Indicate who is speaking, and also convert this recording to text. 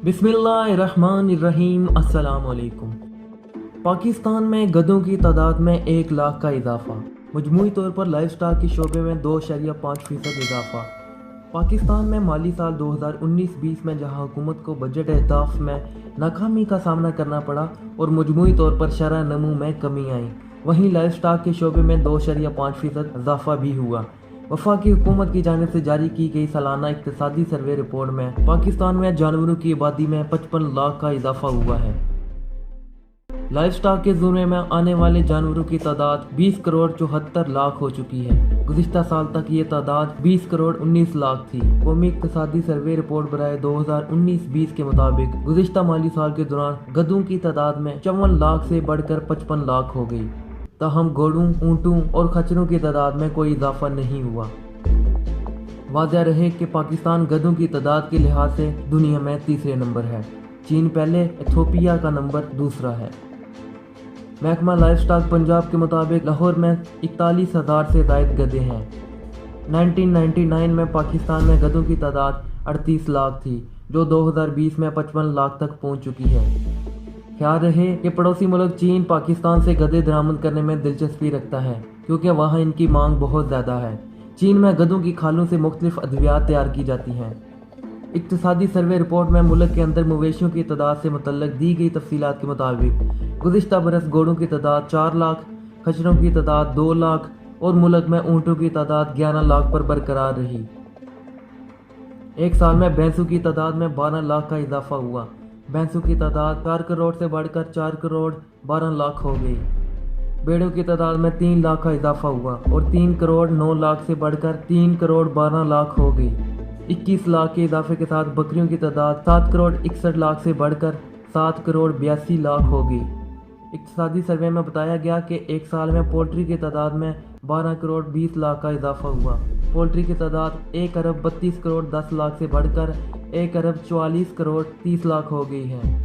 Speaker 1: बिस्मिल्लाहिर्रहमानिर्रहीम। अस्सलाम वालेकुम। पाकिस्तान में गधों की तादाद में 1 लाख का इजाफा। मजमूई तौर पर लाइफ स्टॉक के शोबे में 2.5% इजाफा। पाकिस्तान में माली साल 2019-20 में जहां हुकूमत को बजट अहदाफ में नाकामी का सामना करना पड़ा और मजमूई तौर पर शरह नमू में कमी आई, वहीं लाइफ स्टॉक के शोबे में 2.5% इजाफा भी हुआ। वफाकी हुकूमत की जानिब से जारी की गई सालाना इक्तिसादी सर्वे रिपोर्ट में पाकिस्तान में जानवरों की आबादी में 55 लाख का इजाफा हुआ है। लाइफ स्टॉक के ज़ुमरे में आने वाले जानवरों की तादाद 20 करोड़ 74 लाख हो चुकी है। गुज़िश्ता साल तक ये तादाद 20 करोड़ 19 लाख थी। कौमी इक्तिसादी सर्वे रिपोर्ट बराए 2019-20 के मुताबिक गुज़िश्ता माली साल के दौरान गधों की तादाद में 54 लाख से बढ़कर 55 लाख हो गई। ताहम घोड़ों, ऊँटों और खच्चरों की तादाद में कोई इजाफा नहीं हुआ। वाज़ह रहे कि पाकिस्तान गधों की तादाद के लिहाज से दुनिया में तीसरे नंबर है। चीन पहले, इथियोपिया का नंबर दूसरा है। महकमा लाइफ स्टॉक पंजाब के मुताबिक लाहौर में 41,000 से ज़ायद गधे हैं। 1999 में पाकिस्तान में गधों की तादाद 38 लाख थी, जो 2020 में 55 लाख तक पहुँच चुकी है। ख्याल रहे कि पड़ोसी मुल्क चीन पाकिस्तान से गधे दरामद करने में दिलचस्पी रखता है, क्योंकि वहाँ इनकी मांग बहुत ज़्यादा है। चीन में गधों की खालों से मुख्तलिफ अद्वियात तैयार की जाती हैं। इक्तिसादी सर्वे रिपोर्ट में मुल्क के अंदर मवेशियों की तादाद से मुतल्लक दी गई तफसीलात के मुताबिक गुज़िश्ता बरस घोड़ों की तादाद 4 लाख, खच्चरों की तादाद 2 लाख और मुल्क में ऊँटों की तादाद 11 लाख पर बरकरार रही। एक साल में भैंसों की तादाद में 12 लाख का इजाफा हुआ। भैंसों की तादाद 4 करोड़ से बढ़कर 4 करोड़ 12 लाख हो गई। भेड़ों की तादाद में 3 लाख का इजाफा हुआ और 3 करोड़ 9 लाख से बढ़कर 3 करोड़ 12 लाख हो गई। 21 लाख के इजाफे के साथ बकरियों की तादाद 7 करोड़ 61 लाख से बढ़कर 7 करोड़ 82 लाख हो गई। इक्तिसादी सर्वे में बताया गया कि एक साल में पोल्ट्री की तादाद में 12 करोड़ 20 लाख का इजाफा हुआ। पोल्ट्री की तादाद 1 अरब 32 करोड़ 10 लाख से बढ़कर 1 अरब 44 करोड़ 30 लाख हो गई है।